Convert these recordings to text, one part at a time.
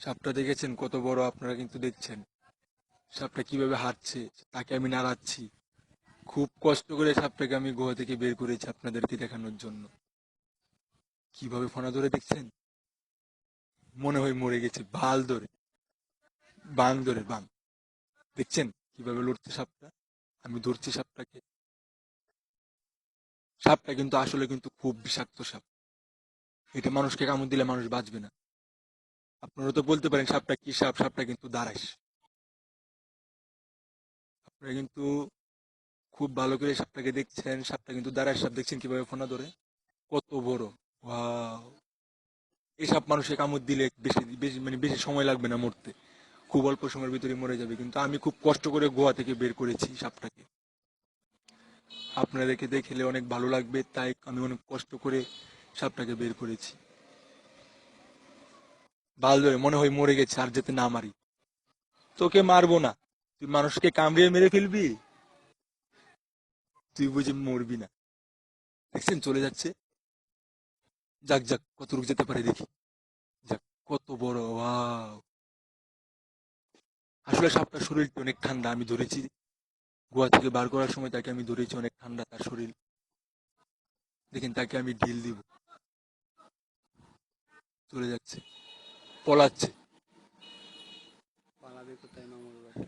সাপটা দেখেছেন কত বড়? আপনারা কিন্তু দেখছেন সাপটা কিভাবে হাঁটছে, তাকে আমি নাড়াচ্ছি। খুব কষ্ট করে সাপটাকে আমি গুহা থেকে বের করেছি আপনাদেরকে দেখানোর জন্য। কিভাবে ফনা ধরে দেখছেন, মনে হয় মরে গেছে। ভাল ধরে, বাং ধরে, বাং। দেখছেন কিভাবে লড়ছে সাপটা? আমি ধরছি সাপটাকে। সাপটা কিন্তু আসলে কিন্তু খুব বিষাক্ত সাপ। এটা মানুষকে কামড় দিলে মানুষ বাঁচবে না। আপনারা তো বলতে পারেন সাপটা কি সাপ? সাপটা কিন্তু দাঁড়াইস। আপনারা কিন্তু খুব ভালো করে সাপটাকে দেখছেন। সাপটা কিন্তু দাঁড়ায় সাপ। দেখছেন কিভাবে ফোনা ধরে, কত বড়! ওয়াও! এই সাপ মানুষকে কামড় দিলে বেশি বেশি মানে বেশি সময় লাগবে না মরতে। খুব অল্প সময়ের ভিতরে মরে যাবে। কিন্তু আমি খুব কষ্ট করে গুহা থেকে বের করেছি সাপটাকে। আপনাদেরকে দেখলে অনেক ভালো লাগবে, তাই আমি অনেক কষ্ট করে সাপটাকে বের করেছি। ভালো ধরে মনে হয় মরে গেছে, আর যাতে না মারি। তোকে মারবো না, তুই মানুষকে কামড়িয়ে মেরে ফেলবি, তুই বুঝে মরবি না। দেখছেন চলে যাচ্ছে। যাক যাক, কতটুকু যেতে পারে দেখি। যাক, কত বড়! ওয়াও! আসলে সাপটার শরীরটা অনেক ঠান্ডা। আমি ধরেছি গোয়া থেকে বার করার সময়, তাকে আমি ধরেছি, অনেক ঠান্ডা তার শরীর। দেখেন তাকে আমি ঢিল দিব, চলে যাচ্ছে, পলাচ্ছে। পালাবে কোথায় মামুর বেটা?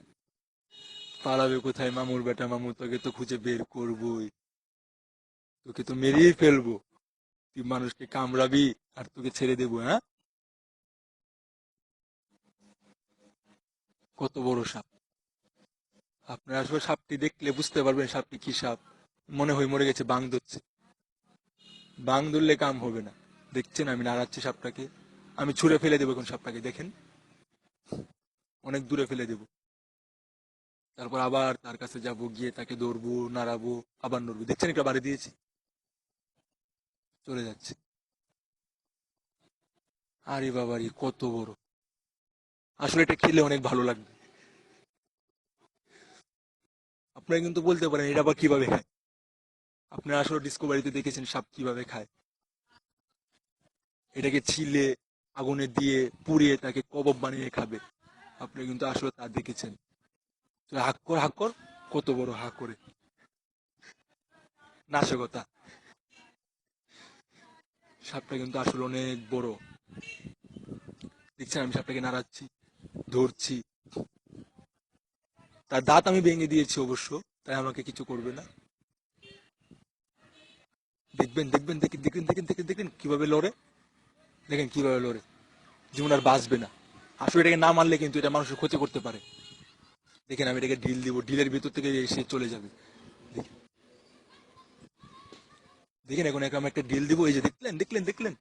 পালাবে কোথায় মামুর বেটা? মামু তোকে তো খুঁজে বের করবোই, তোকে তো মেরেই ফেলবো। তুই মানুষকে কামড়াবি আর তোকে ছেড়ে দেবো? হ্যাঁ, কত বড় সাপ! আপনারা আসলে সাপটি দেখলে বুঝতে পারবেন সাপটি কি সাপ। মনে হয় মরে গেছে, বাং ধরছে। বাং ধরলে কাম হবে না। দেখছেন আমি নাড়াচ্ছি সাপটাকে। আমি ছুঁড়ে ফেলে দেবো এখন সাপটাকে, দেখেন, অনেক দূরে ফেলে দেবো। তারপর আবার তার কাছে যাব, গিয়ে তাকে ধরবো, নাড়াবো, আবার নড়বো। দেখছেন একটা বাড়ি দিয়েছি, চলে যাচ্ছে। আরে বাবারি, কত বড়! আসলে এটা খেলে অনেক ভালো লাগবে। আপনারা কিন্তু বলতে পারেন এটা আবার কিভাবে খায়। আপনারা আসলে ডিসকভারিতে দেখেছেন সাপ কিভাবে খায়। এটাকে ছিলে আগুনে দিয়ে পুড়িয়ে তাকে কবাব বানিয়ে খাবে। আপনি কিন্তু আসলে তা দেখেছেন। তো হাক কর, হাক কর, কত বড় হাক করে! নাশকতা! সাপটা কিন্তু আসলে অনেক বড়। দেখছেন আমি সাপটাকে নাড়াচ্ছি, ধরছি। তার দাঁত আমি ভেঙে দিয়েছি অবশ্য, তাই আমাকে কিছু করবে না। দেখবেন দেখবেন, দেখেন দেখেন দেখেন দেখেন দেখেন কিভাবে লড়ে। দেখেন কিভাবে লড়ে, জীবন আর বাঁচবে না। আসলে এটাকে না মারলে কিন্তু এটা মানুষের ক্ষতি করতে পারে। দেখেন আমি এটাকে ঢিল দিব, ঢিলের ভিতর থেকে এসে চলে যাবে। দেখেন দেখেন, এখন একে আমি একটা ঢিল দিব, এই যে দেখলেন দেখলেন দেখলেন,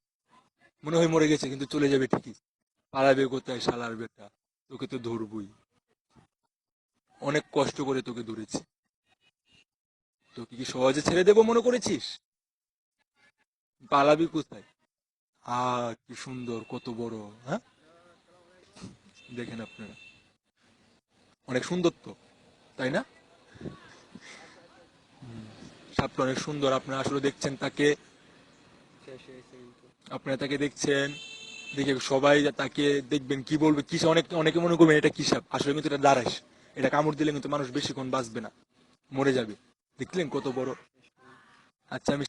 মনে হয় মরে গেছে কিন্তু চলে যাবে ঠিকই। পালাবে কোথায় শালার বেটা? তোকে তো ধরবই। অনেক কষ্ট করে তোকে ধরেছি। তোকে কি সহজে ছেড়ে দেবো মনে করেছিস? পালাবি কোথায়? কি সুন্দর, কত বড়! হ্যাঁ, দেখেন আপনারা, অনেক সুন্দর তো, তাই না? সাপটা অনেক সুন্দর। আপনারা আসলে দেখছেন তাকে। শেষ হয়েছে কিন্তু। আপনারা তাকে দেখছেন, দেখে সবাই তাকে দেখবেন, কি বলবে, কি অনেক অনেকে মনে করবেন এটা কি সাপ। আসলে কিন্তু এটা দাঁড়াইস। এটা কামড় দিলে কিন্তু মানুষ বেশিক্ষণ বাঁচবে না, মরে যাবে। দেখলেন কত বড়! আচ্ছা আমি